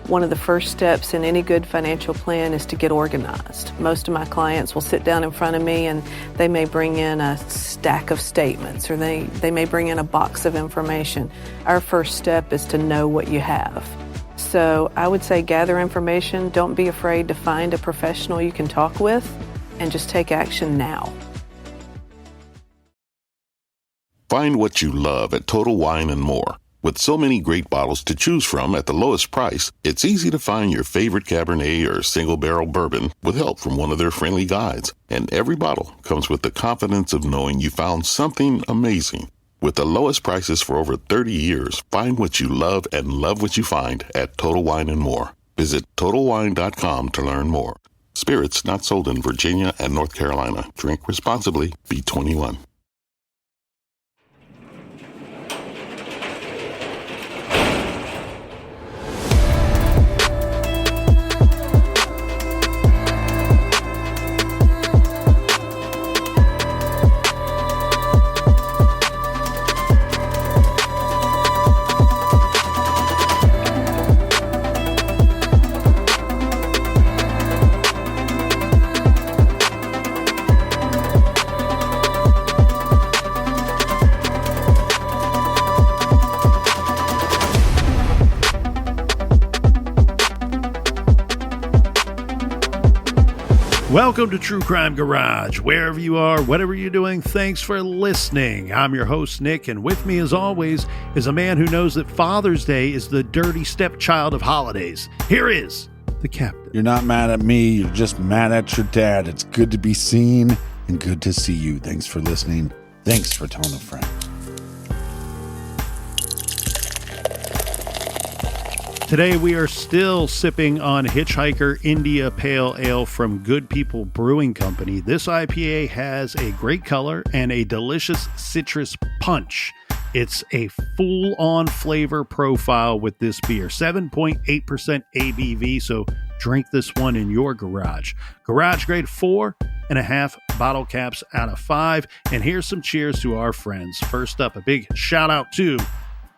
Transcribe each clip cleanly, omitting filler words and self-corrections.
One of the first steps in any good financial plan is to get organized. Most of my clients will sit down in front of me and they may bring in a stack of statements or they may bring in a box of information. Our first step is to know what you have. So I would say gather information. Don't be afraid to find a professional you can talk with and just take action now. Find what you love at Total Wine & More. With so many great bottles to choose from at the lowest price, it's easy to find your favorite Cabernet or single-barrel bourbon with help from one of their friendly guides. And every bottle comes with the confidence of knowing you found something amazing. With the lowest prices for over 30 years, find what you love and love what you find at Total Wine & More. Visit TotalWine.com to learn more. Spirits not sold in Virginia and North Carolina. Drink responsibly. Be 21. Welcome to True Crime Garage. Wherever you are, whatever you're doing, thanks for listening. I'm your host, Nick, and with me, as always, is a man who knows that Father's Day is the dirty stepchild of holidays. Here is the captain. You're not mad at me. You're just mad at your dad. It's good to be seen and good to see you. Thanks for listening. Thanks for telling a friend. Today we are still sipping on Hitchhiker India Pale Ale from Good People Brewing Company. This IPA has a great color and a delicious citrus punch. It's a full-on flavor profile with this beer. 7.8% ABV, so drink this one in your garage. Garage grade 4.5 bottle caps out of 5. And here's some cheers to our friends. First up, a big shout out to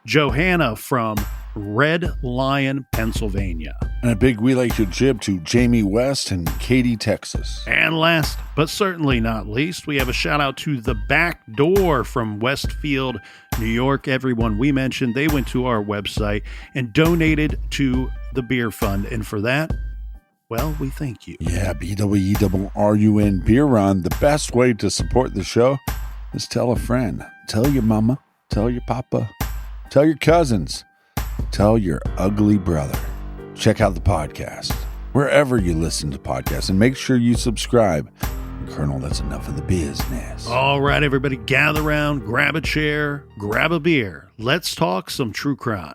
Johanna from Red Lion, Pennsylvania. And a big we like your jib to Jamie West and Katy, Texas. And last, but certainly not least, we have a shout out to The Back Door from Westfield, New York. Everyone we mentioned, they went to our website and donated to the beer fund. And for that, well, we thank you. Yeah, BWERUN Beer Run. The best way to support the show is tell a friend. Tell your mama, tell your papa, tell your cousins. Tell your ugly brother. Check out the podcast wherever you listen to podcasts and make sure you subscribe. Colonel, that's enough of the business. All right, everybody, gather around, grab a chair, grab a beer. Let's talk some true crime.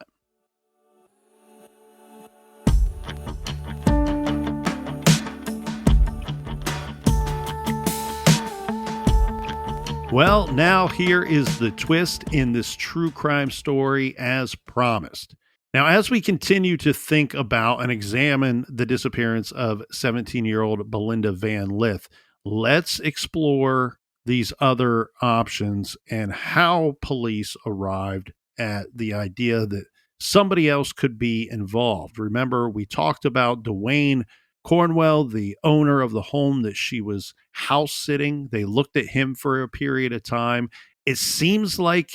Well, now here is the twist in this true crime story as promised. Now, as we continue to think about and examine the disappearance of 17-year-old Belinda VanLith, let's explore these other options and how police arrived at the idea that somebody else could be involved. Remember, we talked about Dwayne Cornwell, the owner of the home that she was house sitting. They looked at him for a period of time. It seems like,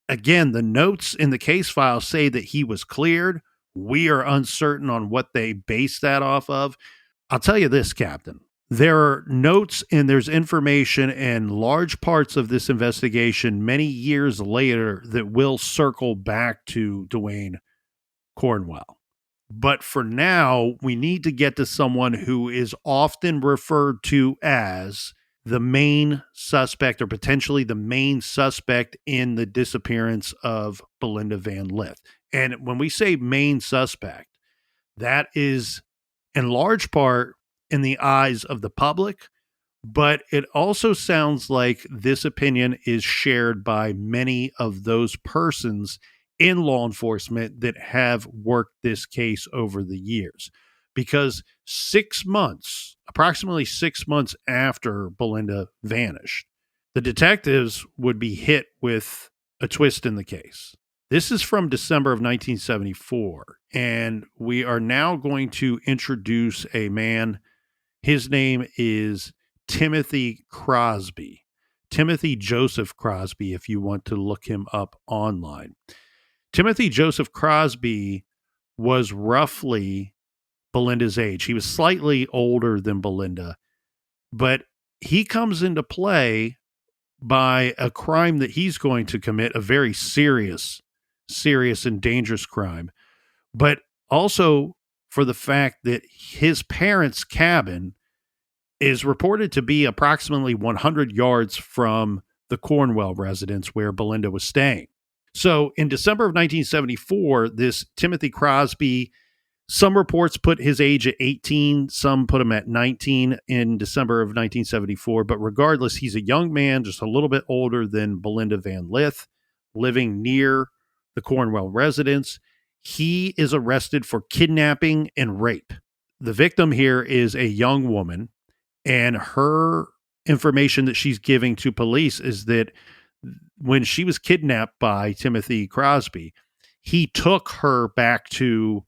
again, the notes in the case file say that he was cleared. We are uncertain on what they base that off of. I'll tell you this, Captain. There are notes and there's information and large parts of this investigation many years later that will circle back to Dwayne Cornwell. But for now, we need to get to someone who is often referred to as the main suspect or potentially the main suspect in the disappearance of Belinda VanLith. And when we say main suspect, that is in large part in the eyes of the public, but it also sounds like this opinion is shared by many of those persons in law enforcement that have worked this case over the years. Because approximately 6 months after Belinda vanished, the detectives would be hit with a twist in the case. This is from December of 1974, and we are now going to introduce a man. His name is Timothy Crosby. Timothy Joseph Crosby, if you want to look him up online. Timothy Joseph Crosby was roughly Belinda's age. He was slightly older than Belinda, but he comes into play by a crime that he's going to commit, a very serious and dangerous crime, but also for the fact that his parents' cabin is reported to be approximately 100 yards from the Cornwell residence where Belinda was staying. So in December of 1974, this Timothy Crosby, some reports put his age at 18, some put him at 19 in December of 1974. But regardless, he's a young man, just a little bit older than Belinda VanLith, living near the Cornwell residence. He is arrested for kidnapping and rape. The victim here is a young woman, and her information that she's giving to police is that when she was kidnapped by Timothy Crosby, he took her back to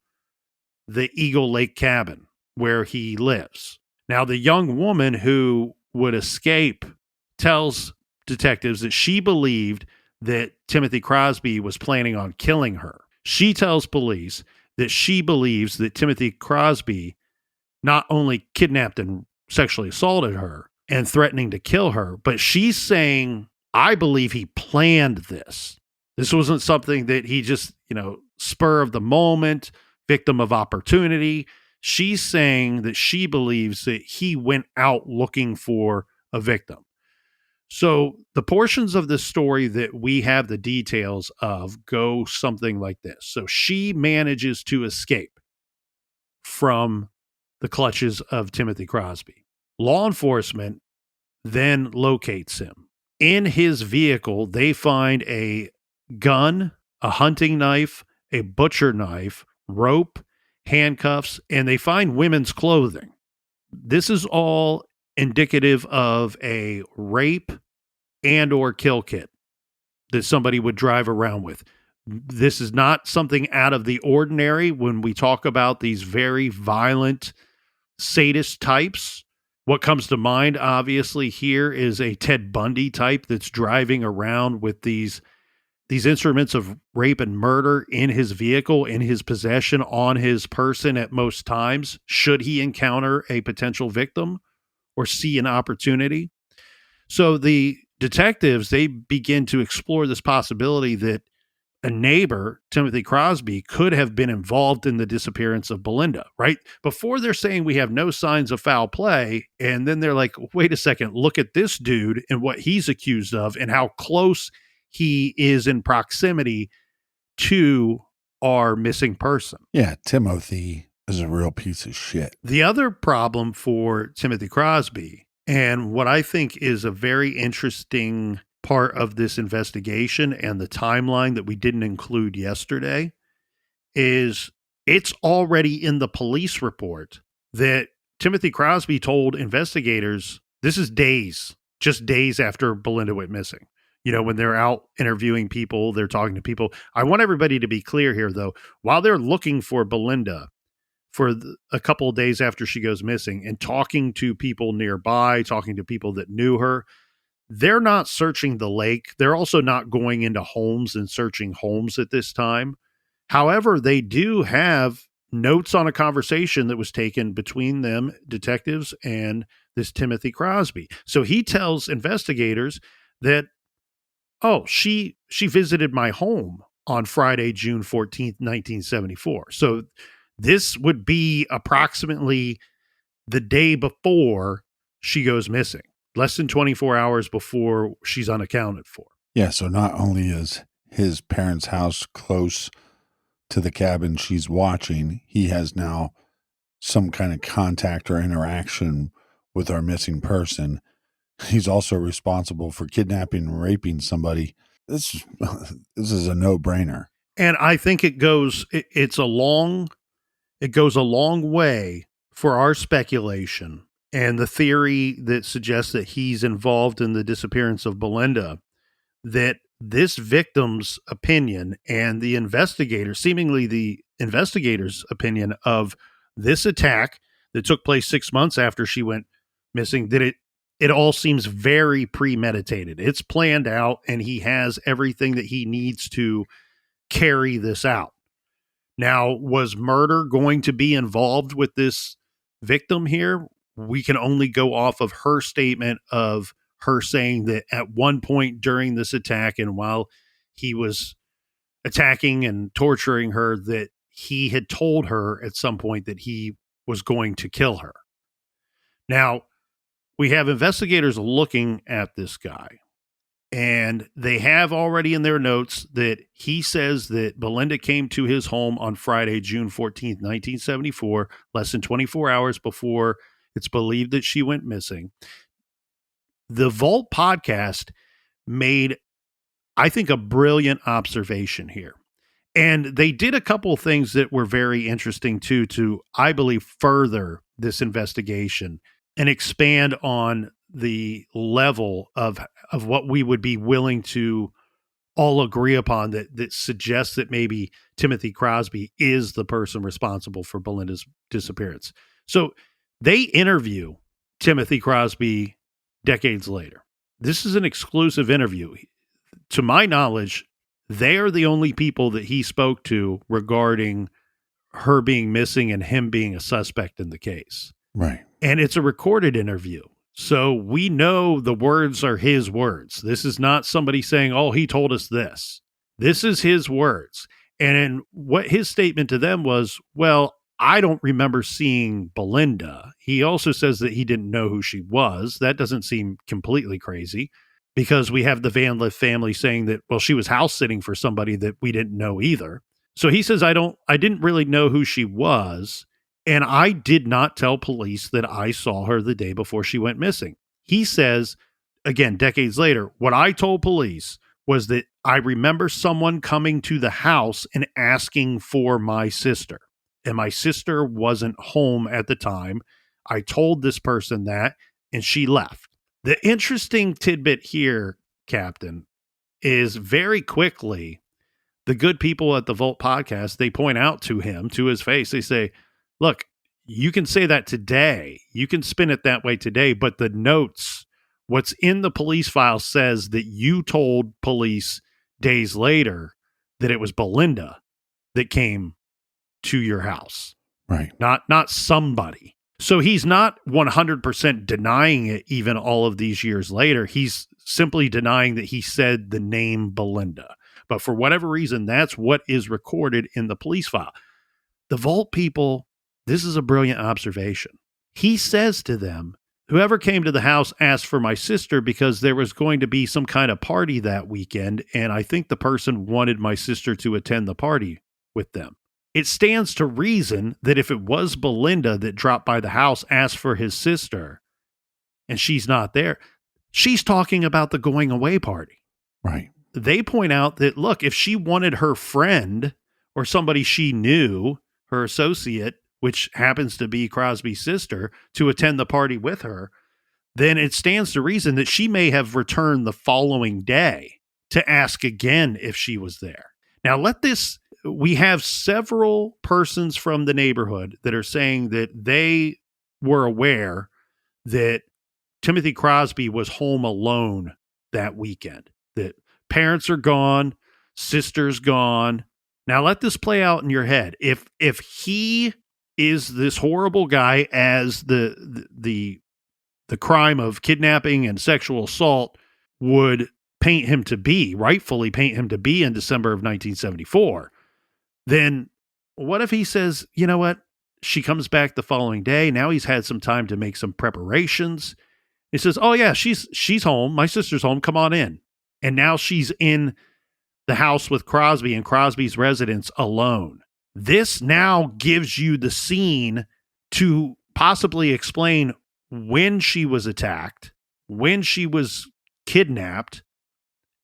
the Eagle Lake cabin where he lives. Now, the young woman who would escape tells detectives that she believed that Timothy Crosby was planning on killing her. She tells police that she believes that Timothy Crosby not only kidnapped and sexually assaulted her and threatening to kill her, but she's saying, I believe he planned this. This wasn't something that he just, spur of the moment, victim of opportunity. She's saying that she believes that he went out looking for a victim. So the portions of the story that we have the details of go something like this. So she manages to escape from the clutches of Timothy Crosby. Law enforcement then locates him. In his vehicle, they find a gun, a hunting knife, a butcher knife, rope, handcuffs, and they find women's clothing. This is all indicative of a rape and or kill kit that somebody would drive around with. This is not something out of the ordinary when we talk about these very violent sadist types. What comes to mind, obviously, here is a Ted Bundy type that's driving around with these instruments of rape and murder in his vehicle, in his possession, on his person at most times, should he encounter a potential victim or see an opportunity. So the detectives, they begin to explore this possibility that a neighbor, Timothy Crosby, could have been involved in the disappearance of Belinda, right? Before they're saying we have no signs of foul play, and then they're like, wait a second, look at this dude and what he's accused of and how close he is in proximity to our missing person. Yeah, Timothy is a real piece of shit. The other problem for Timothy Crosby, and what I think is a very interesting part of this investigation and the timeline that we didn't include yesterday, is it's already in the police report that Timothy Crosby told investigators, this is just days after Belinda went missing. When they're out interviewing people, they're talking to people. I want everybody to be clear here, though. While they're looking for Belinda for a couple of days after she goes missing and talking to people nearby, talking to people that knew her, they're not searching the lake. They're also not going into homes and searching homes at this time. However, they do have notes on a conversation that was taken between them, detectives, and this Timothy Crosby. So he tells investigators that, she visited my home on Friday, June 14th, 1974. So this would be approximately the day before she goes missing. Less than 24 hours before she's unaccounted for. Yeah, so not only is his parents' house close to the cabin she's watching, he has now some kind of contact or interaction with our missing person. He's also responsible for kidnapping and raping somebody. This is a no-brainer. And I think it goes a long way for our speculation and the theory that suggests that he's involved in the disappearance of Belinda, that this victim's opinion and the investigator, seemingly the investigator's opinion of this attack that took place 6 months after she went missing, that it all seems very premeditated. It's planned out, and he has everything that he needs to carry this out. Now, was murder going to be involved with this victim here? We can only go off of her statement of her saying that at one point during this attack, and while he was attacking and torturing her, that he had told her at some point that he was going to kill her. Now, we have investigators looking at this guy, and they have already in their notes that he says that Belinda came to his home on Friday, June 14th, 1974, less than 24 hours before it's believed that she went missing. The Vault podcast made, I think, a brilliant observation here. And they did a couple of things that were very interesting too, to, I believe, further this investigation and expand on the level of what we would be willing to all agree upon, that suggests that maybe Timothy Crosby is the person responsible for Belinda's disappearance. So they interview Timothy Crosby decades later. This is an exclusive interview. To my knowledge, they are the only people that he spoke to regarding her being missing and him being a suspect in the case. Right. And it's a recorded interview. So we know the words are his words. This is not somebody saying, oh, he told us this. This is his words. And what his statement to them was, well, I don't remember seeing Belinda. He also says that he didn't know who she was. That doesn't seem completely crazy, because we have the VanLith family saying that, well, she was house sitting for somebody that we didn't know either. So he says, I didn't really know who she was. And I did not tell police that I saw her the day before she went missing. He says, again, decades later, what I told police was that I remember someone coming to the house and asking for my sister. And my sister wasn't home at the time. I told this person that, and she left. The interesting tidbit here, Captain, is very quickly, the good people at the Vault podcast, they point out to him, to his face, they say, look, you can say that today. You can spin it that way today, but the notes, what's in the police file says that you told police days later that it was Belinda that came to your house. Right. Not somebody. So he's not 100% denying it even all of these years later. He's simply denying that he said the name Belinda. But for whatever reason, that's what is recorded in the police file. The Vault people, this is a brilliant observation. He says to them, whoever came to the house asked for my sister because there was going to be some kind of party that weekend, and I think the person wanted my sister to attend the party with them. It stands to reason that if it was Belinda that dropped by the house, asked for his sister, and she's not there, she's talking about the going away party. Right. They point out that, look, if she wanted her friend or somebody she knew, her associate, which happens to be Crosby's sister, to attend the party with her, then it stands to reason that she may have returned the following day to ask again if she was there. Now, we have several persons from the neighborhood that are saying that they were aware that Timothy Crosby was home alone that weekend, that parents are gone, sister's gone. Now let this play out in your head. If he is this horrible guy, as the crime of kidnapping and sexual assault would paint him to be, rightfully paint him to be in December of 1974, then what if he says, you know what? She comes back the following day. Now he's had some time to make some preparations. He says, oh yeah, she's home. My sister's home. Come on in. And now she's in the house with Crosby and Crosby's residence alone. This now gives you the scene to possibly explain when she was attacked, when she was kidnapped,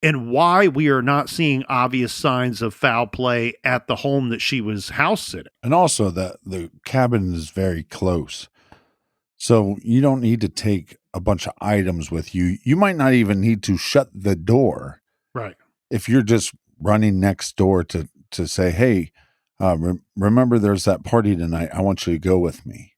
and why we are not seeing obvious signs of foul play at the home that she was house sitting. And also that the cabin is very close. So you don't need to take a bunch of items with you. You might not even need to shut the door. Right. if you're just running next door to say, hey, remember there's that party tonight. I want you to go with me.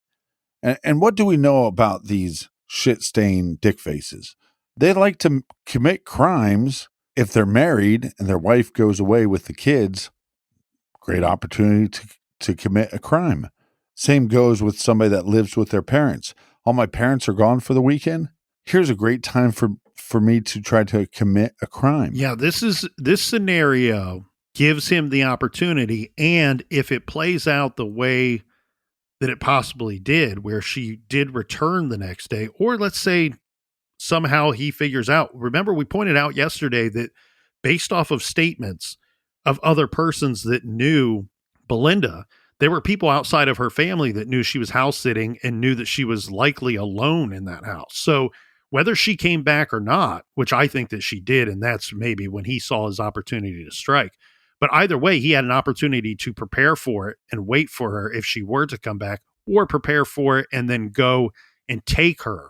And what do we know about these shit-stained dick faces? They like to commit crimes. If they're married and their wife goes away with the kids, great opportunity to commit a crime. Same goes with somebody that lives with their parents. All my parents are gone for the weekend. Here's a great time for me to try to commit a crime. Yeah, this scenario gives him the opportunity, and if it plays out the way that it possibly did, where she did return the next day, or let's say somehow he figures out. Remember, we pointed out yesterday that based off of statements of other persons that knew Belinda, there were people outside of her family that knew she was house sitting and knew that she was likely alone in that house. So whether she came back or not, which I think that she did, and that's maybe when he saw his opportunity to strike. But either way, he had an opportunity to prepare for it and wait for her if she were to come back, or prepare for it and then go and take her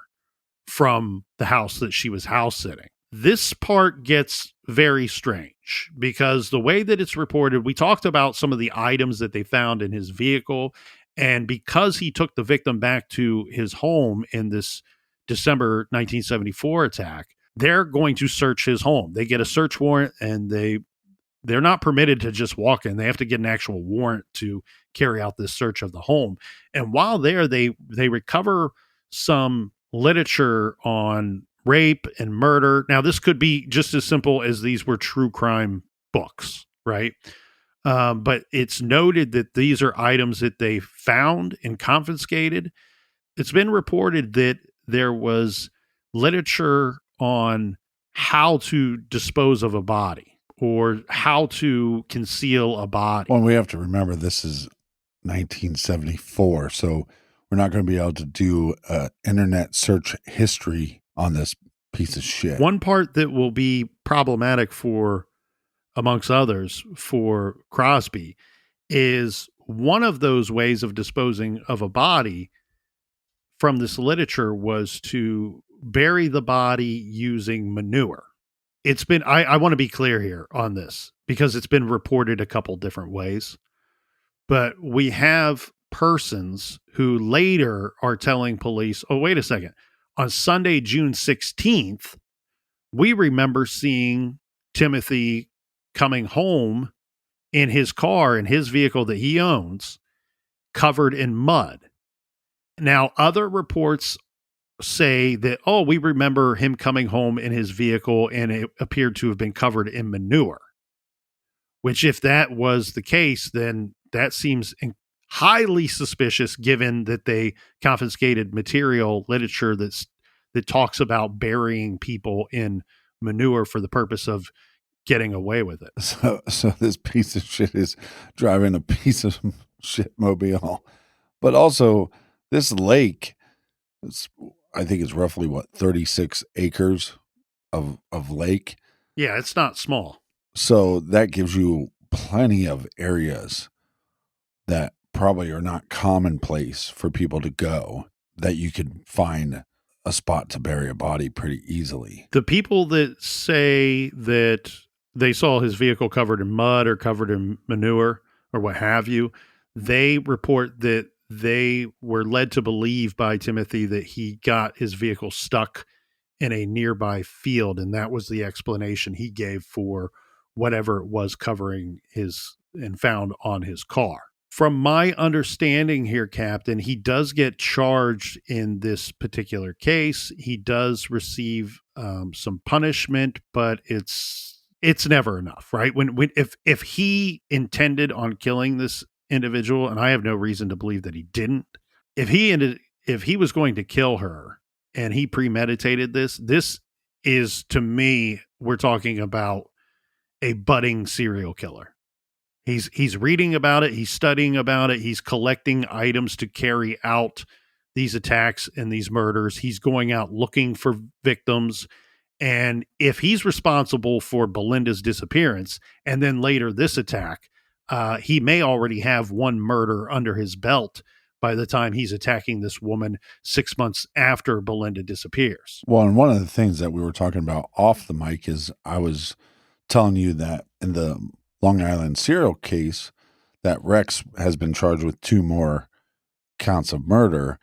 from the house that she was house sitting. This part gets very strange because the way that it's reported, we talked about some of the items that they found in his vehicle. And because he took the victim back to his home in this December 1974 attack, they're going to search his home. They get a search warrant, and they're not permitted to just walk in. They have to get an actual warrant to carry out this search of the home. And while there, they recover some literature on rape and murder. Now, this could be just as simple as these were true crime books, right? But it's noted that these are items that they found and confiscated. It's been reported that there was literature on how to dispose of a body or how to conceal a body. Well, we have to remember this is 1974, so we're not going to be able to do internet search history on this piece of shit. One part that will be problematic for, amongst others, for Crosby is one of those ways of disposing of a body from this literature was to bury the body using manure. It's been, I want to be clear here on this because it's been reported a couple different ways, but we have persons who later are telling police, oh, wait a second. On Sunday, June 16th, we remember seeing Timothy coming home in his car, in his vehicle that he owns, covered in mud. Now, other reports say that, oh, we remember him coming home in his vehicle and it appeared to have been covered in manure, which if that was the case, then that seems highly suspicious given that they confiscated material literature that talks about burying people in manure for the purpose of getting away with it. So this piece of shit is driving a piece of shit mobile. But also this lake, I think it's roughly 36 acres of lake. Yeah, it's not small. So that gives you plenty of areas that probably are not commonplace for people to go, that you could find a spot to bury a body pretty easily. The people that say that they saw his vehicle covered in mud or covered in manure or what have you, they report that they were led to believe by Timothy that he got his vehicle stuck in a nearby field, and that was the explanation he gave for whatever it was covering his and found on his car. From my understanding here, Captain, he does get charged in this particular case. He does receive some punishment, but it's never enough, right? If he intended on killing this individual, and I have no reason to believe that he didn't, if he was going to kill her and he premeditated this is, to me, we're talking about a budding serial killer. He's reading about it. He's studying about it. He's collecting items to carry out these attacks and these murders. He's going out looking for victims. And if he's responsible for Belinda's disappearance and then later this attack, he may already have one murder under his belt by the time he's attacking this woman 6 months after Belinda disappears. Well, and one of the things that we were talking about off the mic is I was telling you that in the Long Island serial case, that Rex has been charged with 2 more counts of murder,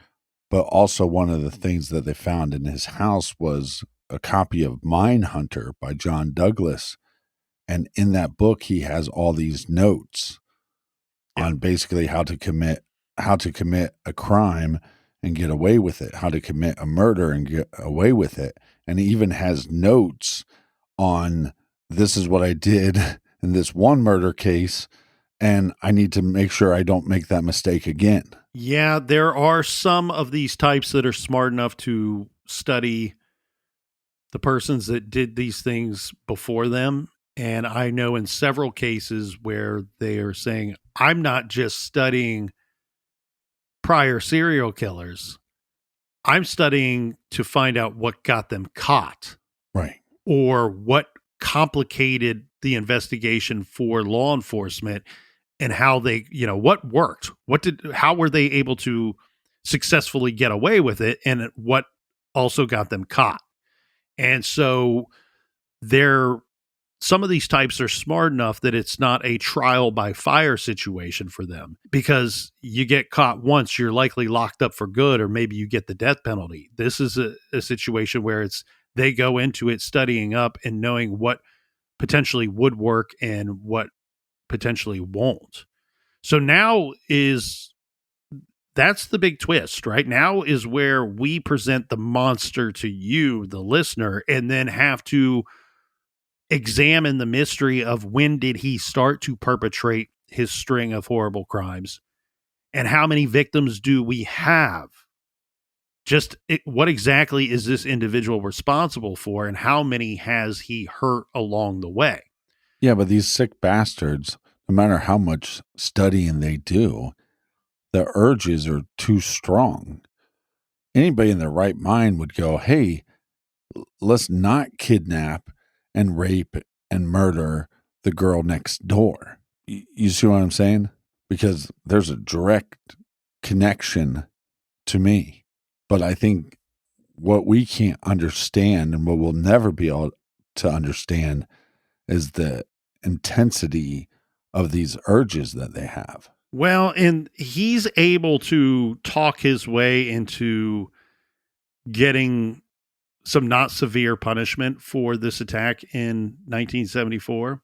but also one of the things that they found in his house was a copy of Mindhunter by John Douglas. And in that book, he has all these notes on basically how to commit a crime and get away with it, how to commit a murder and get away with it. And he even has notes on, this is what I did in this one murder case, and I need to make sure I don't make that mistake again. Yeah, there are some of these types that are smart enough to study the persons that did these things before them. And I know in several cases where they are saying, I'm not just studying prior serial killers, I'm studying to find out what got them caught. Right. Or what complicated the investigation for law enforcement and how they, what worked, how were they able to successfully get away with it, and what also got them caught. And so some of these types are smart enough that it's not a trial by fire situation for them, because you get caught once, you're likely locked up for good, or maybe you get the death penalty. This is a situation where they go into it studying up and knowing what potentially would work and what potentially won't. So that's the big twist, right? Now is where we present the monster to you, the listener, and then have to examine the mystery of when did he start to perpetrate his string of horrible crimes, and how many victims do we have? What exactly is this individual responsible for, and how many has he hurt along the way? Yeah, but these sick bastards, no matter how much studying they do, the urges are too strong. Anybody in their right mind would go, hey, let's not kidnap and rape and murder the girl next door. You see what I'm saying? Because there's a direct connection to me. But I think what we can't understand, and what we'll never be able to understand, is the intensity of these urges that they have. Well, and he's able to talk his way into getting some not severe punishment for this attack in 1974.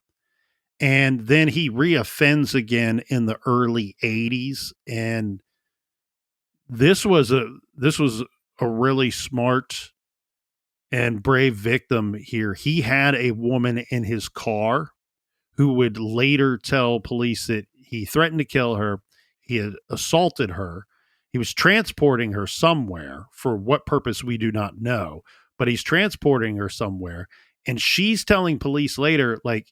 And then he reoffends again in the early 80s. And this was a really smart and brave victim here. He had a woman in his car who would later tell police that he threatened to kill her. He had assaulted her. He was transporting her somewhere, for what purpose we do not know, but he's transporting her somewhere. And she's telling police later, like,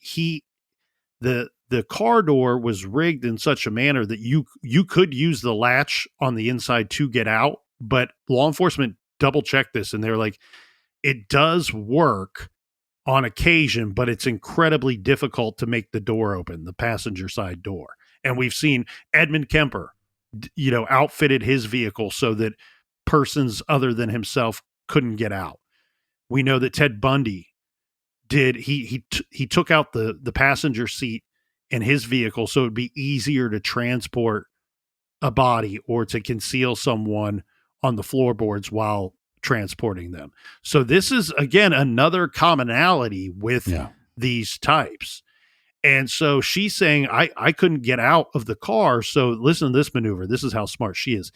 the car door was rigged in such a manner that you could use the latch on the inside to get out, but law enforcement double checked this, and they're like, it does work on occasion, but it's incredibly difficult to make the door open, the passenger side door. And we've seen Edmund Kemper, outfitted his vehicle so that persons other than himself couldn't get out. We know that Ted Bundy he took out the passenger seat in his vehicle so it'd be easier to transport a body or to conceal someone on the floorboards while transporting them. So this is, again, another commonality with these types. And so she's saying, I couldn't get out of the car. So listen to this maneuver. This is how smart she is.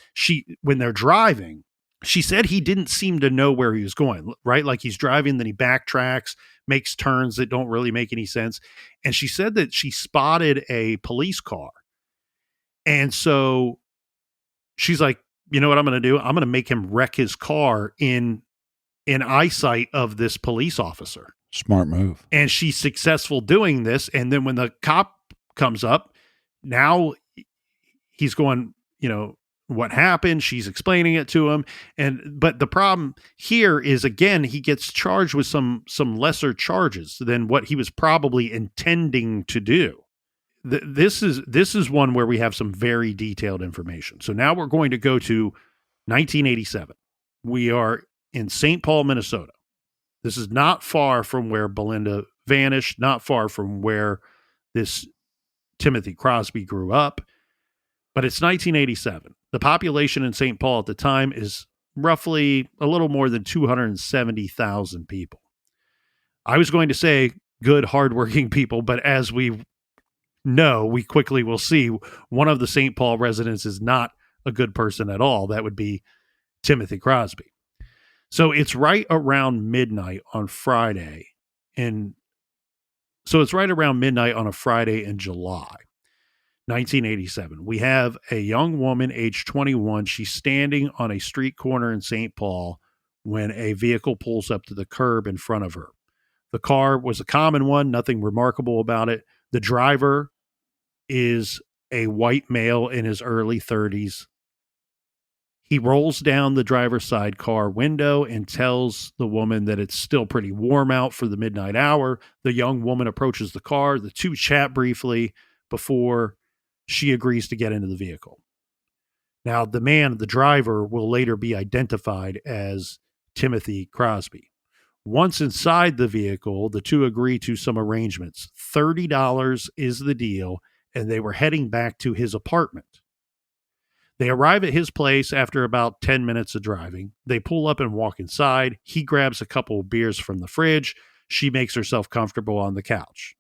When they're driving, she said he didn't seem to know where he was going, right? Like, he's driving, then he backtracks, makes turns that don't really make any sense. And she said that she spotted a police car. And so she's like, you know what I'm going to do? I'm going to make him wreck his car in eyesight of this police officer. Smart move. And she's successful doing this. And then when the cop comes up, now he's going, what happened? She's explaining it to him. But the problem here is, again, he gets charged with some lesser charges than what he was probably intending to do. This is one where we have some very detailed information. So now we're going to go to 1987. We are in St. Paul, Minnesota. This is not far from where Belinda vanished not far from where this Timothy Crosby grew up. But it's 1987. The population in St. Paul at the time is roughly a little more than 270,000 people. I was going to say good, hardworking people, but as we know, we quickly will see one of the St. Paul residents is not a good person at all. That would be Timothy Crosby. So it's right around midnight on Friday. It's right around midnight on a Friday in July, 1987. We have a young woman, age 21. She's standing on a street corner in St. Paul when a vehicle pulls up to the curb in front of her. The car was a common one, nothing remarkable about it. The driver is a white male in his early 30s. He rolls down the driver's side car window and tells the woman that it's still pretty warm out for the midnight hour. The young woman approaches the car. The two chat briefly before she agrees to get into the vehicle. Now, the man, the driver, will later be identified as Timothy Crosby. Once inside the vehicle, the two agree to some arrangements. $30 is the deal, and they were heading back to his apartment. They arrive at his place after about 10 minutes of driving. They pull up and walk inside. He grabs a couple of beers from the fridge. She makes herself comfortable on the couch.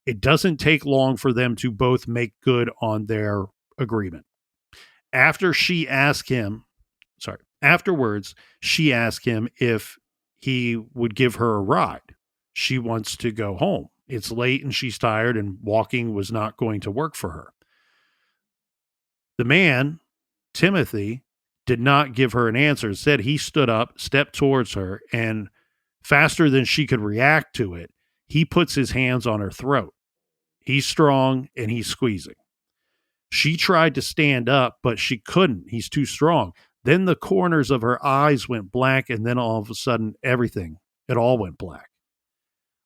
It doesn't take long for them to both make good on their agreement. Afterwards, she asked him if he would give her a ride. She wants to go home. It's late and she's tired, and walking was not going to work for her. The man, Timothy, did not give her an answer. Instead, he stood up, stepped towards her, and faster than she could react to it, he puts his hands on her throat. He's strong and he's squeezing. She tried to stand up, but she couldn't. He's too strong. Then the corners of her eyes went black, and then all of a sudden, it all went black.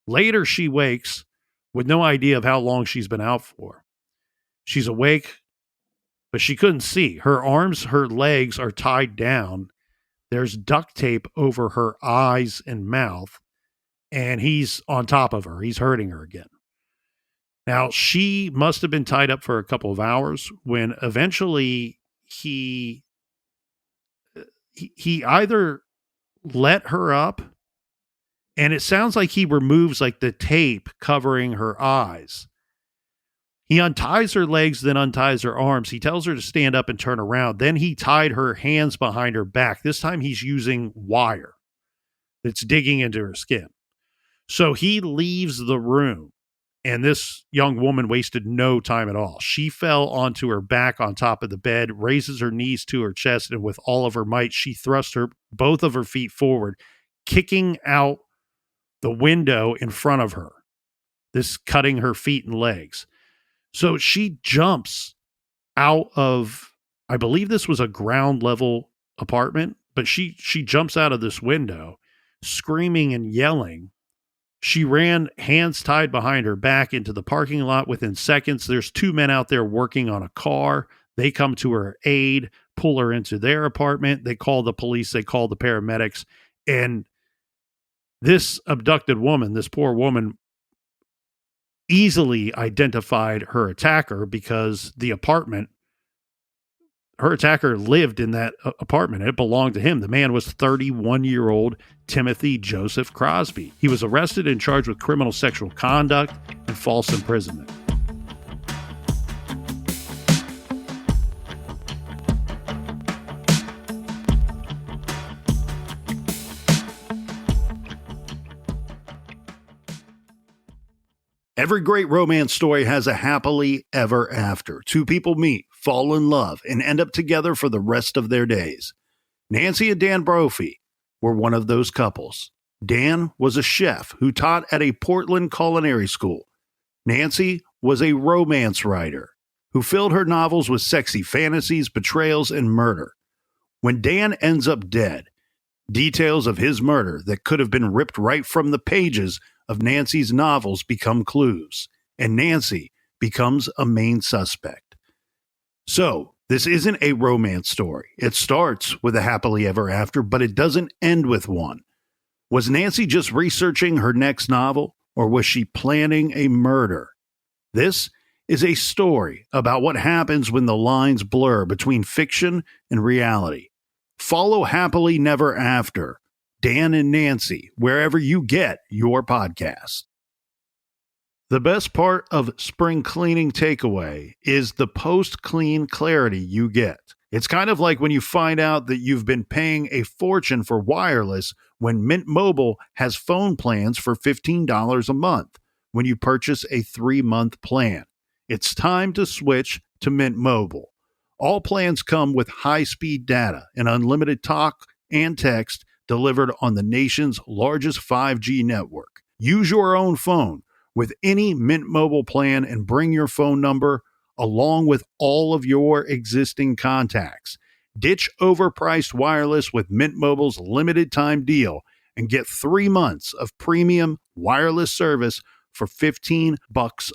Later, she wakes with no idea of how long she's been out for. She's awake, but she couldn't see. Her arms, her legs are tied down. There's duct tape over her eyes and mouth, and he's on top of her. He's hurting her again. Now, she must have been tied up for a couple of hours when eventually he either let her up, and it sounds like he removes like the tape covering her eyes. He unties her legs, then unties her arms. He tells her to stand up and turn around. Then he tied her hands behind her back. This time he's using wire that's digging into her skin. So he leaves the room, and this young woman wasted no time at all. She fell onto her back on top of the bed, raises her knees to her chest, and with all of her might, she thrust both of her feet forward, kicking out the window in front of her, this cutting her feet and legs. So she jumps out of, I believe this was a ground level apartment, but she jumps out of this window, screaming and yelling. She ran, hands tied behind her back, into the parking lot within seconds. There's two men out there working on a car. They come to her aid, pull her into their apartment. They call the police. They call the paramedics. And this abducted woman, this poor woman, easily identified her attacker because her attacker lived in that apartment. It belonged to him. The man was 31-year-old Timothy Joseph Crosby. He was arrested and charged with criminal sexual conduct and false imprisonment. Every great romance story has a happily ever after. Two people meet, fall in love, and end up together for the rest of their days. Nancy and Dan Brophy were one of those couples. Dan was a chef who taught at a Portland culinary school. Nancy was a romance writer who filled her novels with sexy fantasies, betrayals, and murder. When Dan ends up dead, details of his murder that could have been ripped right from the pages of Nancy's novels become clues, and Nancy becomes a main suspect. So, this isn't a romance story. It starts with a happily ever after, but it doesn't end with one. Was Nancy just researching her next novel, or was she planning a murder? This is a story about what happens when the lines blur between fiction and reality. Follow Happily Never After, Dan and Nancy, wherever you get your podcast. The best part of spring cleaning takeaway is the post-clean clarity you get. It's kind of like when you find out that you've been paying a fortune for wireless when Mint Mobile has phone plans for $15 a month when you purchase a 3-month plan. It's time to switch to Mint Mobile. All plans come with high-speed data and unlimited talk and text delivered on the nation's largest 5G network. Use your own phone with any Mint Mobile plan and bring your phone number along with all of your existing contacts. Ditch overpriced wireless with Mint Mobile's limited time deal and get 3 months of premium wireless service for $15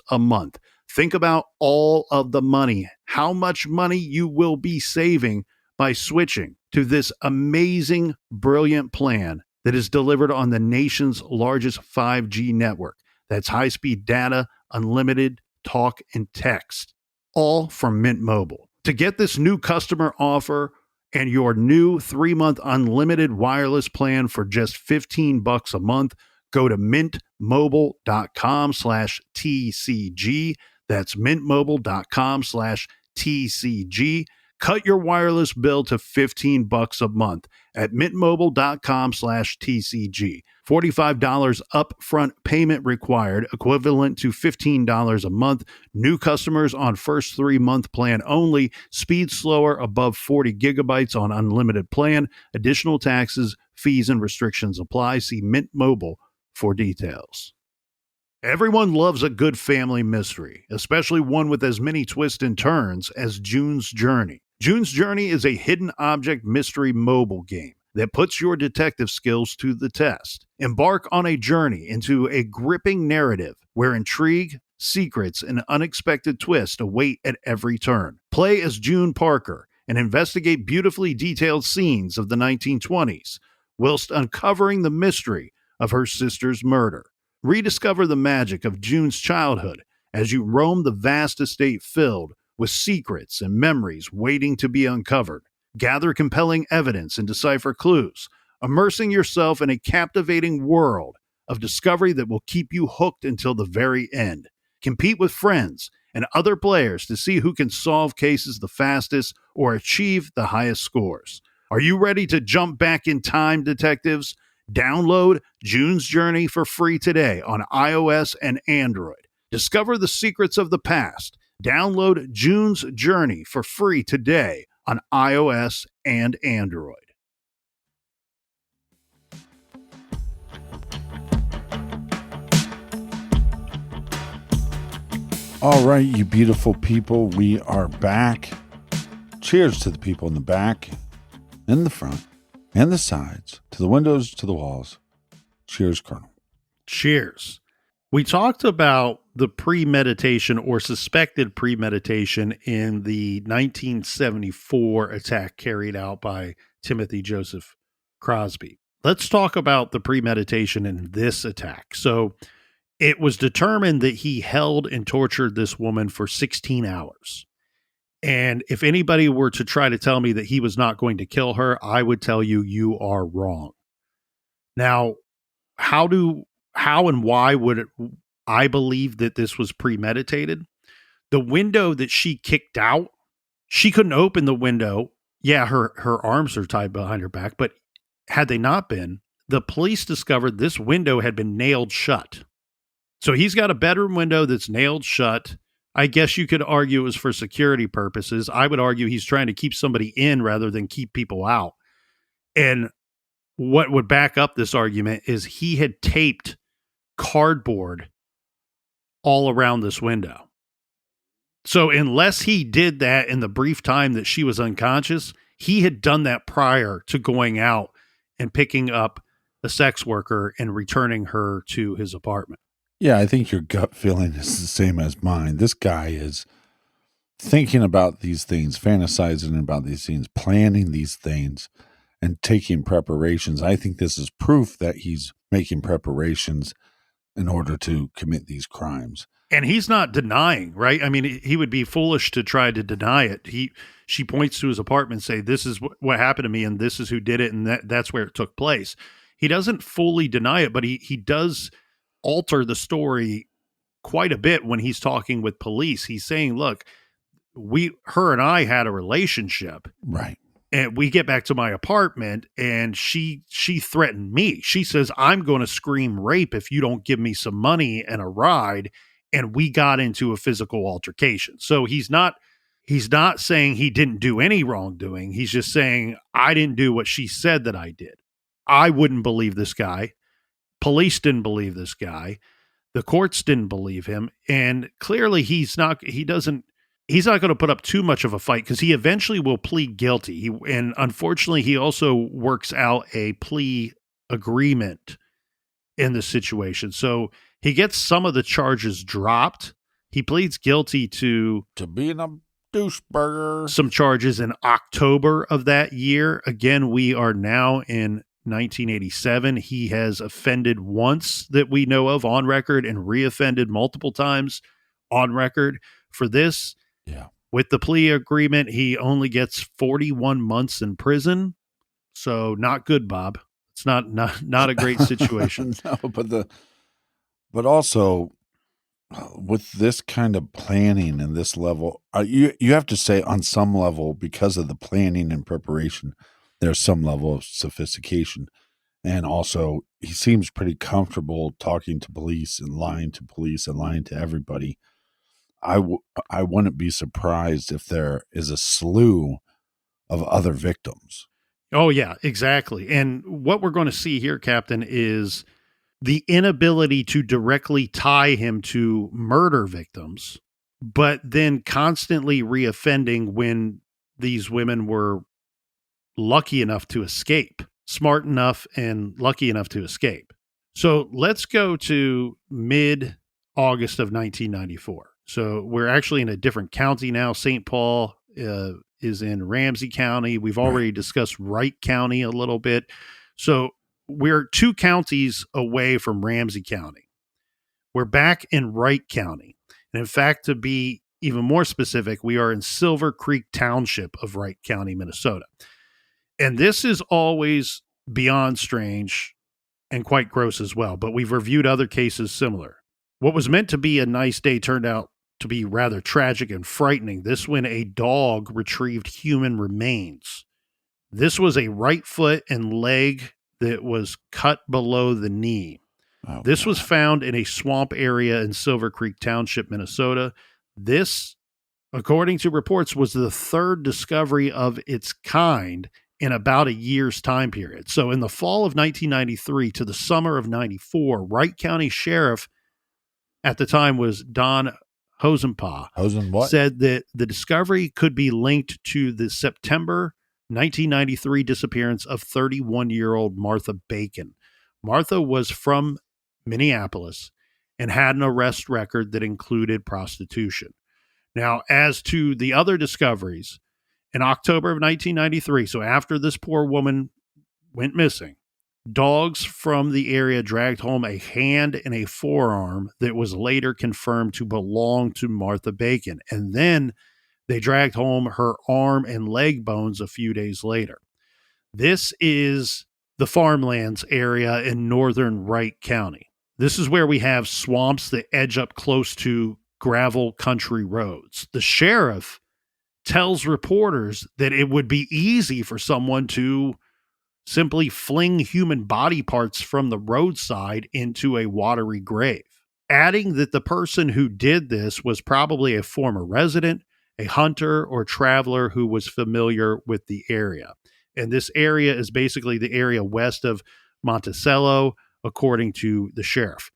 a month. Think about all of the money, how much money you will be saving by switching to this amazing, brilliant plan that is delivered on the nation's largest 5G network. That's high-speed data, unlimited talk, and text, all from Mint Mobile. To get this new customer offer and your new 3-month unlimited wireless plan for just $15 a month, go to mintmobile.com/TCG. That's mintmobile.com/TCG. Cut your wireless bill to $15 a month at mintmobile.com/TCG. $45 upfront payment required, equivalent to $15 a month. New customers on first 3-month plan only. Speed slower above 40 gigabytes on unlimited plan. Additional taxes, fees, and restrictions apply. See Mint Mobile for details. Everyone loves a good family mystery, especially one with as many twists and turns as June's Journey. June's Journey is a hidden object mystery mobile game that puts your detective skills to the test. Embark on a journey into a gripping narrative where intrigue, secrets, and unexpected twists await at every turn. Play as June Parker and investigate beautifully detailed scenes of the 1920s, whilst uncovering the mystery of her sister's murder. Rediscover the magic of June's childhood as you roam the vast estate filled with secrets and memories waiting to be uncovered. Gather compelling evidence and decipher clues, immersing yourself in a captivating world of discovery that will keep you hooked until the very end. Compete with friends and other players to see who can solve cases the fastest or achieve the highest scores. Are you ready to jump back in time, detectives? Download June's Journey for free today on iOS and Android. Discover the secrets of the past. Download June's Journey for free today on iOS and Android. All right, you beautiful people, we are back. Cheers to the people in the back, in the front, and the sides, to the windows, to the walls. Cheers, Colonel. Cheers. We talked about the premeditation or suspected premeditation in the 1974 attack carried out by Timothy Joseph Crosby. Let's talk about the premeditation in this attack. So it was determined that he held and tortured this woman for 16 hours. And if anybody were to try to tell me that he was not going to kill her, I would tell you, you are wrong. Now, how and why would I believe that this was premeditated? The window that she kicked out, she couldn't open the window. Yeah, her arms are tied behind her back, but had they not been, the police discovered this window had been nailed shut. So he's got a bedroom window that's nailed shut. I guess you could argue it was for security purposes. I would argue he's trying to keep somebody in rather than keep people out. And what would back up this argument is he had taped cardboard all around this window. So unless he did that in the brief time that she was unconscious, he had done that prior to going out and picking up a sex worker and returning her to his apartment. Yeah, I think your gut feeling is the same as mine. This guy is thinking about these things, fantasizing about these things, planning these things, and taking preparations. I think this is proof that he's making preparations in order to commit these crimes. And he's not denying, right? I mean, he would be foolish to try to deny it. She points to his apartment and say, this is what happened to me, and this is who did it, and that's where it took place. He doesn't fully deny it, but he does alter the story quite a bit when he's talking with police. He's saying, look, her and I had a relationship. Right. And we get back to my apartment, and she threatened me. She says, I'm going to scream rape if you don't give me some money and a ride. And we got into a physical altercation. So he's not saying he didn't do any wrongdoing. He's just saying, I didn't do what she said that I did. I wouldn't believe this guy. Police didn't believe this guy. The courts didn't believe him. And clearly he's not going to put up too much of a fight, because he eventually will plead guilty. And unfortunately, he also works out a plea agreement in the situation. So he gets some of the charges dropped. He pleads guilty to being a doucheburger. Some charges in October of that year. Again, we are now in 1987. He has offended once that we know of on record, and reoffended multiple times on record. For this, with the plea agreement, he only gets 41 months in prison. So not good, Bob. It's not a great situation. No, but also with this kind of planning and this level, you have to say on some level, because of the planning and preparation, there's some level of sophistication. And also, he seems pretty comfortable talking to police and lying to police and lying to everybody. I wouldn't be surprised if there is a slew of other victims. Oh, yeah, exactly. And what we're going to see here, Captain, is the inability to directly tie him to murder victims, but then constantly reoffending when these women were lucky enough to escape, smart enough and lucky enough to escape. So let's go to mid-August of 1994. So we're actually in a different county now. St. Paul is in Ramsey County. We've already discussed Wright County a little bit. So we're 2 counties away from Ramsey County. We're back in Wright County. And in fact, to be even more specific, we are in Silver Creek Township of Wright County, Minnesota. And this is always beyond strange and quite gross as well, but we've reviewed other cases similar. What was meant to be a nice day turned out to be rather tragic and frightening. This when a dog retrieved human remains. This was a right foot and leg that was cut below the knee. Oh, this was found in a swamp area in Silver Creek Township, Minnesota. This, according to reports, was the 3rd discovery of its kind in about a year's time period. So in the fall of 1993 to the summer of 94, Wright County Sheriff at the time was Don Hosenpaw, said that the discovery could be linked to the September 1993 disappearance of 31-year-old Martha Bacon. Martha was from Minneapolis and had an arrest record that included prostitution. Now, as to the other discoveries, in October of 1993, so after this poor woman went missing, dogs from the area dragged home a hand and a forearm that was later confirmed to belong to Martha Bacon. And then they dragged home her arm and leg bones a few days later. This is the farmlands area in northern Wright County. This is where we have swamps that edge up close to gravel country roads. The sheriff tells reporters that it would be easy for someone to simply fling human body parts from the roadside into a watery grave, adding that the person who did this was probably a former resident, a hunter, or traveler who was familiar with the area. And this area is basically the area west of Monticello, according to the sheriff.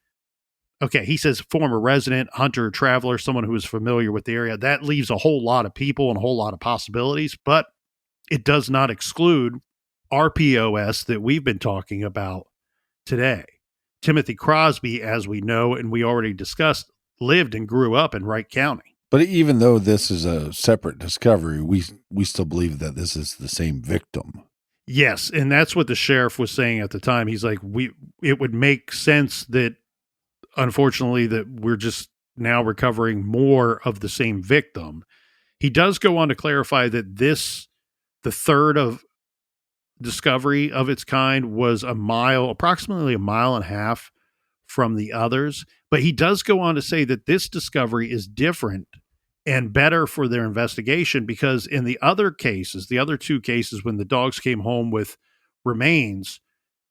Okay, he says former resident, hunter, traveler, someone who is familiar with the area. That leaves a whole lot of people and a whole lot of possibilities, but it does not exclude RPOS that we've been talking about today. Timothy Crosby, as we know, and we already discussed, lived and grew up in Wright County. But even though this is a separate discovery, we still believe that this is the same victim. Yes, and that's what the sheriff was saying at the time. He's like, it would make sense that unfortunately, that we're just now recovering more of the same victim. He does go on to clarify that the third of discovery of its kind, was approximately a mile and a half from the others. But he does go on to say that this discovery is different and better for their investigation, because in the other cases, the other two cases, when the dogs came home with remains,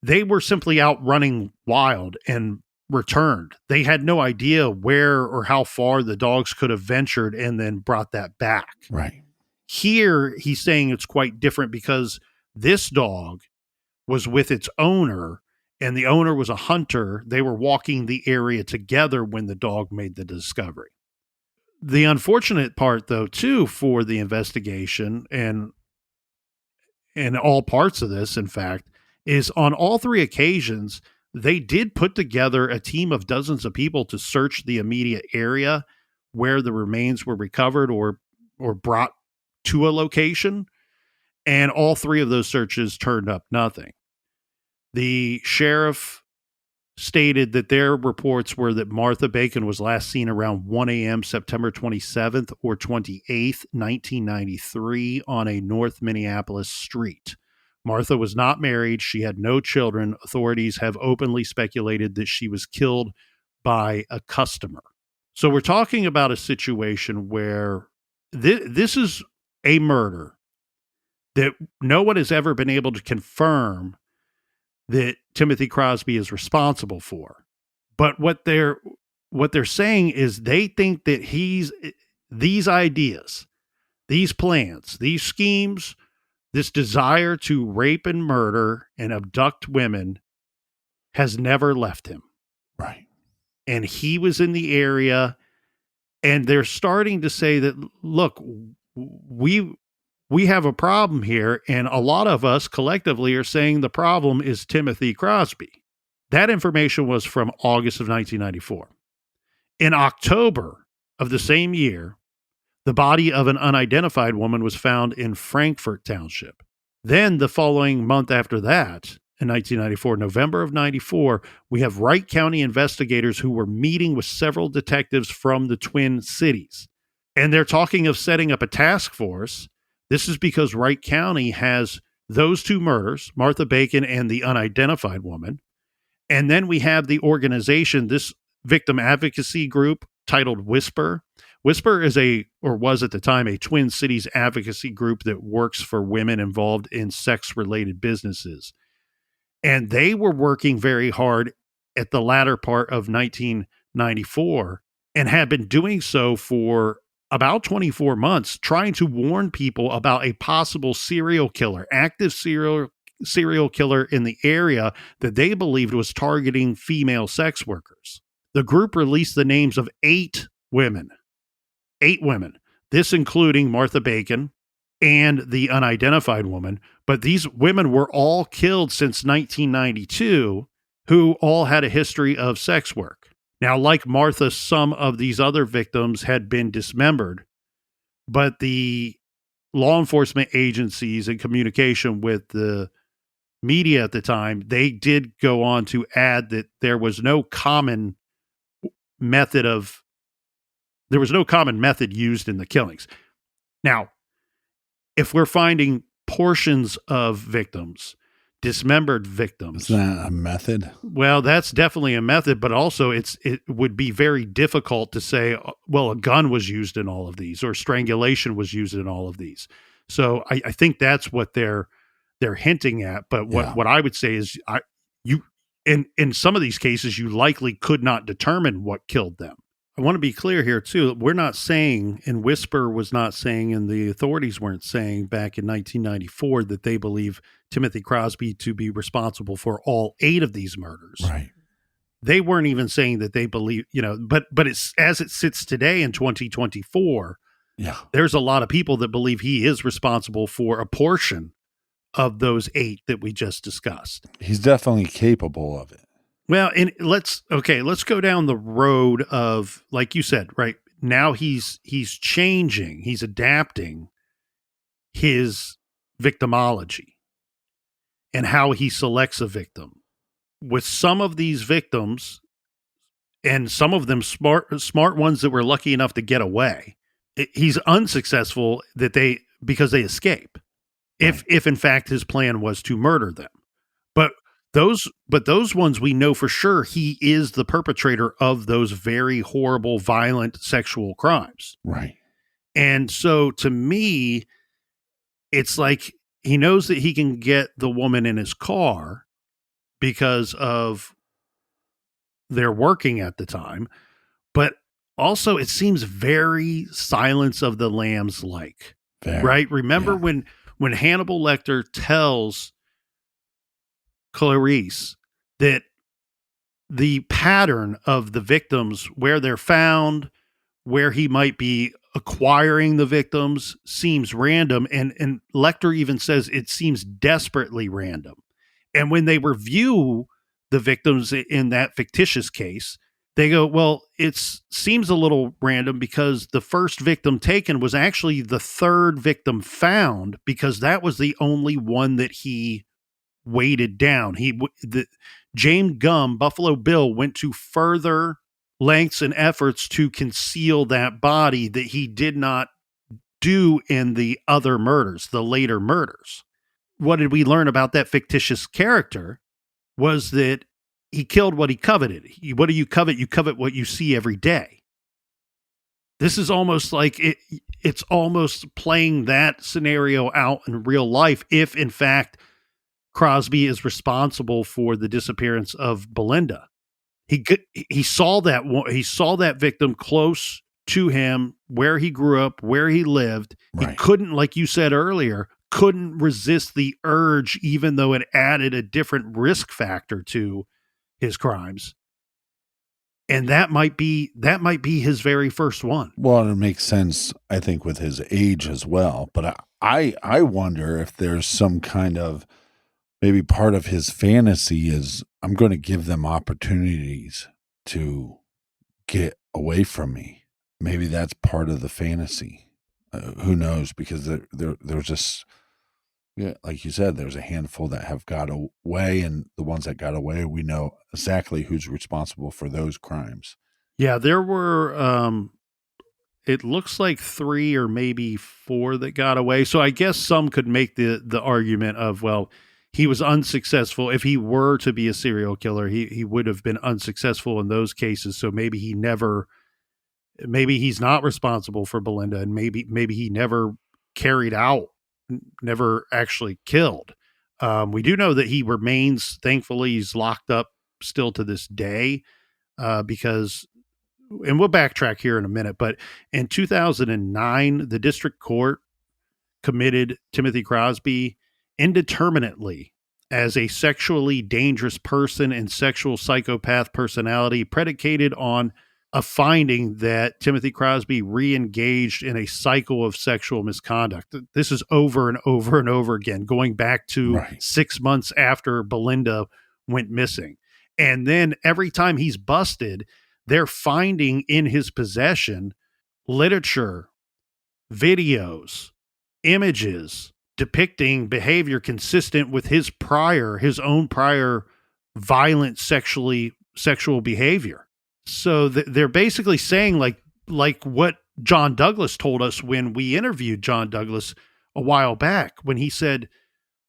they were simply out running wild and returned. They had no idea where or how far the dogs could have ventured and then brought that back. Right. Here, he's saying it's quite different because this dog was with its owner, and the owner was a hunter. They were walking the area together when the dog made the discovery. The unfortunate part, though, too, for the investigation and all parts of this, in fact, is on all three occasions, they did put together a team of dozens of people to search the immediate area where the remains were recovered or brought to a location. And all three of those searches turned up nothing. The sheriff stated that their reports were that Martha Bacon was last seen around 1 a.m. September 27th or 28th, 1993 on a North Minneapolis street. Martha was not married. She had no children. Authorities have openly speculated that she was killed by a customer. So we're talking about a situation where this is a murder that no one has ever been able to confirm that Timothy Crosby is responsible for. But what they're saying is they think that these ideas, these plans, these schemes, this desire to rape and murder and abduct women has never left him. Right. And he was in the area, and they're starting to say that, look, we have a problem here, and a lot of us collectively are saying the problem is Timothy Crosby. That information was from August of 1994. In October of the same year, the body of an unidentified woman was found in Frankfort Township. Then the following month after that, in 1994, November of 94, we have Wright County investigators who were meeting with several detectives from the Twin Cities. And they're talking of setting up a task force. This is because Wright County has those two murders, Martha Bacon and the unidentified woman. And then we have the organization, this victim advocacy group titled Whisper. Whisper is was at the time a Twin Cities advocacy group that works for women involved in sex-related businesses. And they were working very hard at the latter part of 1994 and had been doing so for about 24 months, trying to warn people about a possible active serial killer in the area that they believed was targeting female sex workers. The group released the names of 8 women. 8 women. This including Martha Bacon and the unidentified woman. But these women were all killed since 1992, who all had a history of sex work. Now, like Martha, some of these other victims had been dismembered, but the law enforcement agencies in communication with the media at the time, they did go on to add that there was no common method used in the killings. Now, if we're finding portions of victims, dismembered victims. Is that a method? Well, that's definitely a method, but also it would be very difficult to say, well, a gun was used in all of these or strangulation was used in all of these. So I think that's what they're hinting at. But what I would say is in some of these cases, you likely could not determine what killed them. I want to be clear here, too. We're not saying, and Whisper was not saying, and the authorities weren't saying back in 1994 that they believe Timothy Crosby to be responsible for all 8 of these murders. Right. They weren't even saying that they believe, but it's as it sits today in 2024, there's a lot of people that believe he is responsible for a portion of those 8 that we just discussed. He's definitely capable of it. Well, and let's go down the road of, like you said, right now he's changing, he's adapting his victimology and how he selects a victim. With some of these victims, and some of them smart ones that were lucky enough to get away. He's unsuccessful because they escape. Right. If in fact his plan was to murder them. But those ones we know for sure he is the perpetrator of those very horrible, violent sexual crimes. Right. And so to me, it's like he knows that he can get the woman in his car because of their working at the time, but also it seems very Silence of the Lambs like, right? Remember when Hannibal Lecter tells Clarice that the pattern of the victims, where they're found, where he might be acquiring the victims, seems random. And Lecter even says it seems desperately random. And when they review the victims in that fictitious case, they go, well, it seems a little random because the first victim taken was actually the third victim found, because that was the only one that he weighted down. James Gumb, Buffalo Bill, went to further lengths and efforts to conceal that body that he did not do in the other murders, the later murders. What did we learn about that fictitious character was that he killed what he coveted. What do you covet? You covet what you see every day. This is almost like it's almost playing that scenario out in real life, if in fact Crosby is responsible for the disappearance of Belinda. He saw that victim close to him, where he grew up, where he lived. Right. He couldn't, like you said earlier, couldn't resist the urge, even though it added a different risk factor to his crimes. And that might be his very first one. Well, it makes sense, I think, with his age as well. But I wonder if there's some kind of, maybe part of his fantasy is, I'm going to give them opportunities to get away from me. Maybe that's part of the fantasy. Who knows? Because there's just, like you said, there's a handful that have got away, and the ones that got away, we know exactly who's responsible for those crimes. Yeah, there were, it looks like 3 or maybe 4 that got away. So I guess some could make the argument of, well, he was unsuccessful. If he were to be a serial killer, he would have been unsuccessful in those cases. So maybe he's not responsible for Belinda, and maybe he never carried out, never actually killed. We do know that he remains, thankfully, he's locked up still to this day, because, and we'll backtrack here in a minute, but in 2009, the district court committed Timothy Crosby indeterminately as a sexually dangerous person and sexual psychopath personality, predicated on a finding that Timothy Crosby re-engaged in a cycle of sexual misconduct. This is over and over and over again, going back to 6 months after Belinda went missing. And then every time he's busted, they're finding in his possession literature, videos, images depicting behavior consistent with his own prior violent sexual behavior. So they're basically saying like what John Douglas told us when we interviewed John Douglas a while back, when he said,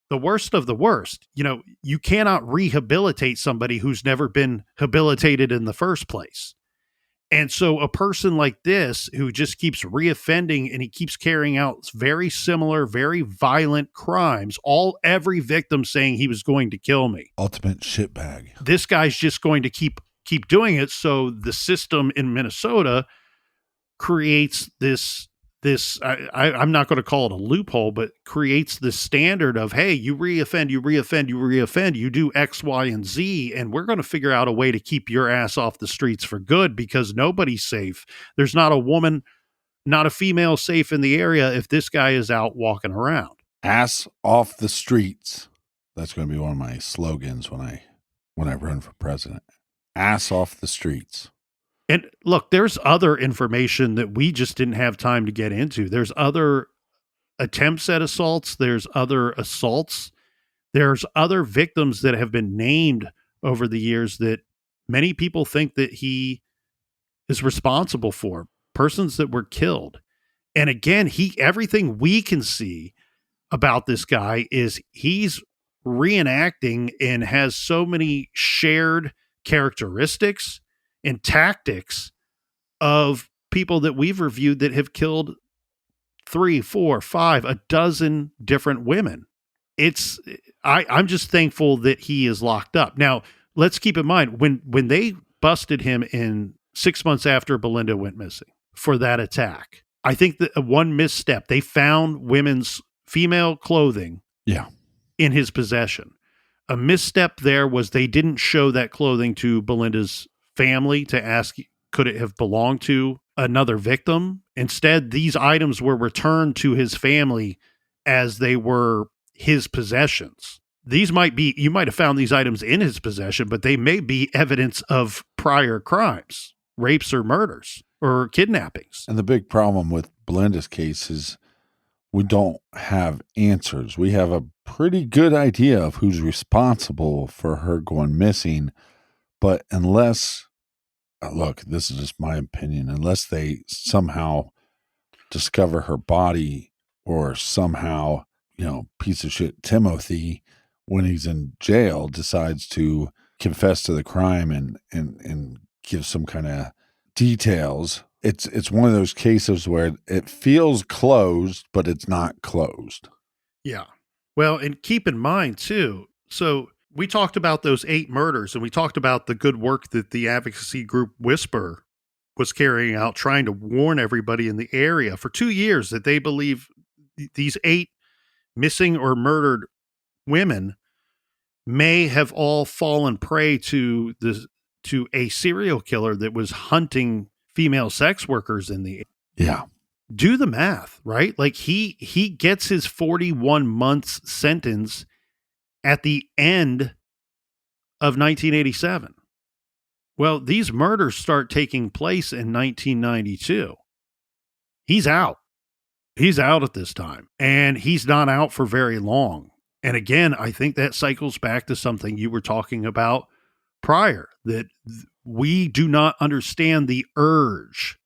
the worst of the worst, you cannot rehabilitate somebody who's never been habilitated in the first place. And so a person like this, who just keeps reoffending and he keeps carrying out very similar, very violent crimes, every victim saying he was going to kill me. Ultimate shitbag. This guy's just going to keep doing it. So the system in Minnesota creates this I'm not going to call it a loophole, but creates this standard of, hey, you reoffend, you do X, Y, and Z, and we're going to figure out a way to keep your ass off the streets for good, because nobody's safe. There's not a woman, not a female safe in the area if this guy is out walking around. Ass off the streets. That's going to be one of my slogans when I run for president. Ass off the streets. And look, there's other information that we just didn't have time to get into. There's other attempts at assaults. There's other assaults. There's other victims that have been named over the years that many people think that he is responsible for, persons that were killed. And again, everything we can see about this guy is he's reenacting and has so many shared characteristics and tactics of people that we've reviewed that have killed 3, 4, 5, a dozen different women. I'm just thankful that he is locked up. Now, let's keep in mind when they busted him in 6 months after Belinda went missing for that attack, I think that one misstep, they found women's female clothing in his possession. A misstep there was they didn't show that clothing to Belinda's family to ask, could it have belonged to another victim? Instead, these items were returned to his family as they were his possessions. You might have found these items in his possession, but they may be evidence of prior crimes, rapes or murders or kidnappings. And the big problem with Belinda's case is we don't have answers. We have a pretty good idea of who's responsible for her going missing, but unless, look, this is just my opinion, unless they somehow discover her body or somehow, piece of shit Timothy, when he's in jail, decides to confess to the crime and give some kind of details. It's one of those cases where it feels closed, but it's not closed. Yeah. Well, and keep in mind too, so we talked about those 8 murders and we talked about the good work that the advocacy group Whisper was carrying out, trying to warn everybody in the area for 2 years that they believe these 8 missing or murdered women may have all fallen prey to a serial killer that was hunting female sex workers in the area. Yeah. Do the math, right? Like he gets his 41 months sentence at the end of 1987. Well, these murders start taking place in 1992. He's out. He's out at this time, and he's not out for very long. And again, I think that cycles back to something you were talking about prior, that we do not understand the urge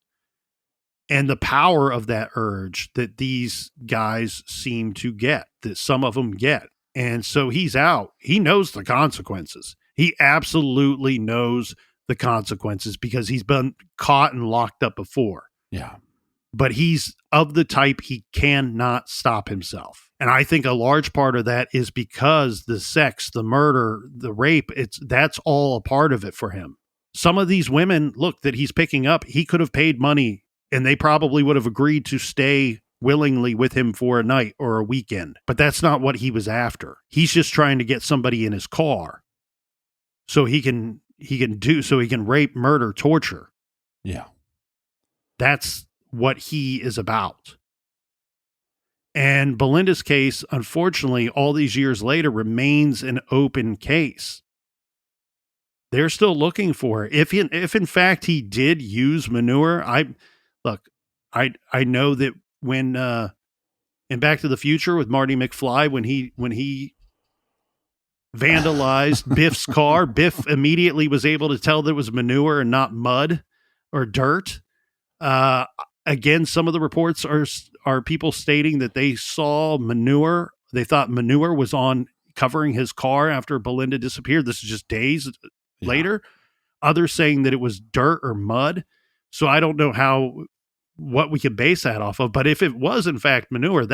and the power of that urge that these guys seem to get, that some of them get. And so he's out. He knows the consequences. He absolutely knows the consequences because he's been caught and locked up before. Yeah. But he's of the type he cannot stop himself. And I think a large part of that is because the sex, the murder, the rape, that's all a part of it for him. Some of these women, look, that he's picking up, he could have paid money and they probably would have agreed to stay willingly with him for a night or a weekend. But that's not what he was after. He's just trying to get somebody in his car so he can rape, murder, torture. Yeah. That's what he is about. And Belinda's case, unfortunately, all these years later, remains an open case. They're still looking for her. If in fact he did use manure, I know that when in Back to the Future with Marty McFly, when he vandalized Biff's car, Biff immediately was able to tell that it was manure and not mud or dirt. Again, some of the reports are people stating that they saw manure. They thought manure was on covering his car after Belinda disappeared. This is just days later. Others saying that it was dirt or mud. So I don't know what we could base that off of. But if it was in fact manure,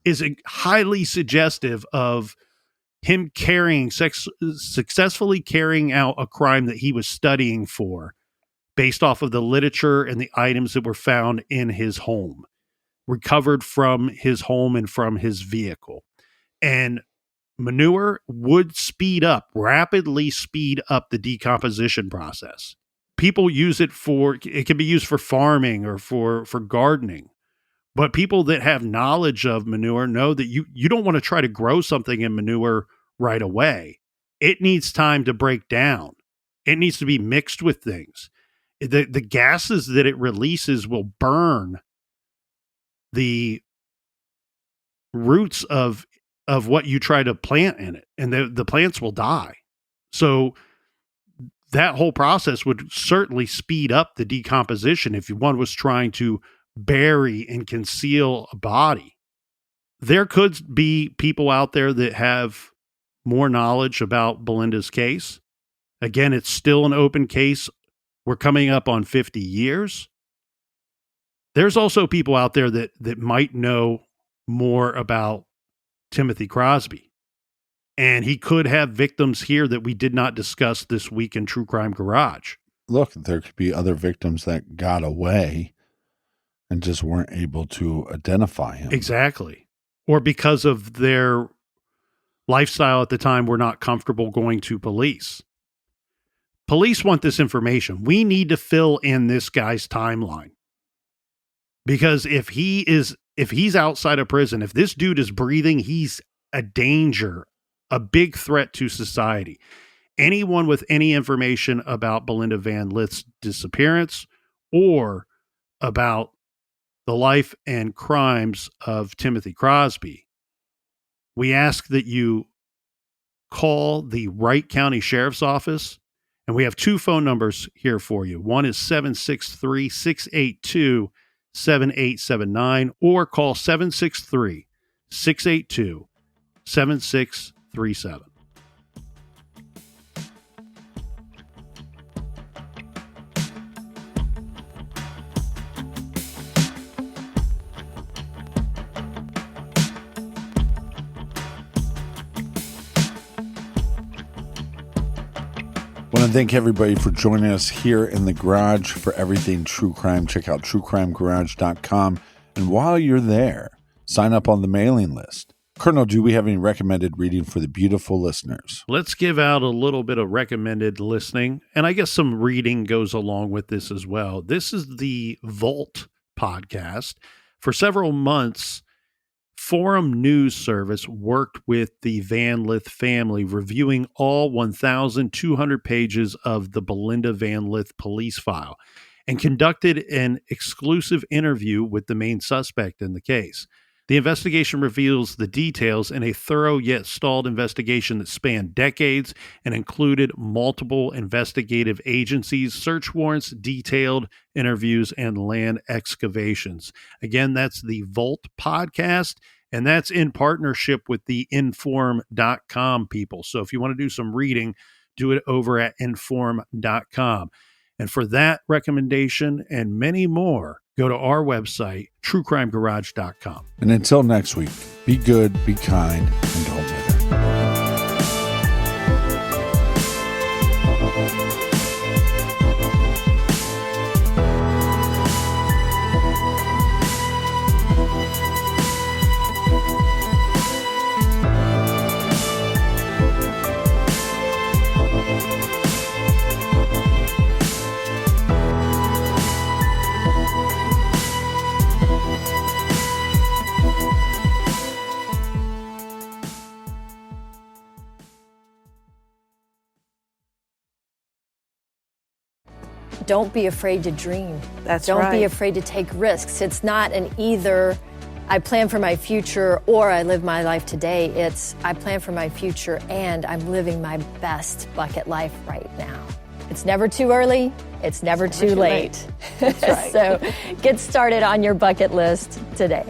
is highly suggestive of him successfully carrying out a crime that he was studying for, based off of the literature and the items that were found in his home, recovered from his home and from his vehicle. And manure would rapidly speed up the decomposition process. People use it can be used for farming or for gardening. But people that have knowledge of manure know that you don't want to try to grow something in manure right away. It needs time to break down. It needs to be mixed with things. The gases that it releases will burn the roots of what you try to plant in it, and the plants will die. So that whole process would certainly speed up the decomposition if one was trying to bury and conceal a body. There could be people out there that have more knowledge about Belinda's case. Again, it's still an open case. We're coming up on 50 years. There's also people out there that might know more about Timothy Crosby. And he could have victims here that we did not discuss this week in True Crime Garage. Look, there could be other victims that got away and just weren't able to identify him. Exactly. Or because of their lifestyle at the time, were not comfortable going to police. Police want this information. We need to fill in this guy's timeline. Because if he's outside of prison, if this dude is breathing, he's a danger, a big threat to society. Anyone with any information about Belinda VanLith's disappearance or about the life and crimes of Timothy Crosby, we ask that you call the Wright County Sheriff's Office. And we have two phone numbers here for you. One is 763-682-7879 or call 763-682-7637. I want to thank everybody for joining us here in the garage for everything true crime. Check out truecrimegarage.com. And while you're there, sign up on the mailing list. Colonel, do we have any recommended reading for the beautiful listeners? Let's give out a little bit of recommended listening. And I guess some reading goes along with this as well. This is the Vault podcast. For several months, Forum News Service worked with the VanLith family, reviewing all 1,200 pages of the Belinda VanLith police file and conducted an exclusive interview with the main suspect in the case. The investigation reveals the details in a thorough yet stalled investigation that spanned decades and included multiple investigative agencies, search warrants, detailed interviews, and land excavations. Again, that's the Vault podcast, and that's in partnership with the inform.com people. So if you want to do some reading, do it over at inform.com. And for that recommendation and many more, go to our website, truecrimegarage.com. And until next week, be good, be kind, and don't litter. Don't be afraid to dream. That's Don't right. be afraid to take risks. It's not an either I plan for my future or I live my life today. It's I plan for my future and I'm living my best bucket life right now. It's never too early. It's never too late. That's right. So get started on your bucket list today.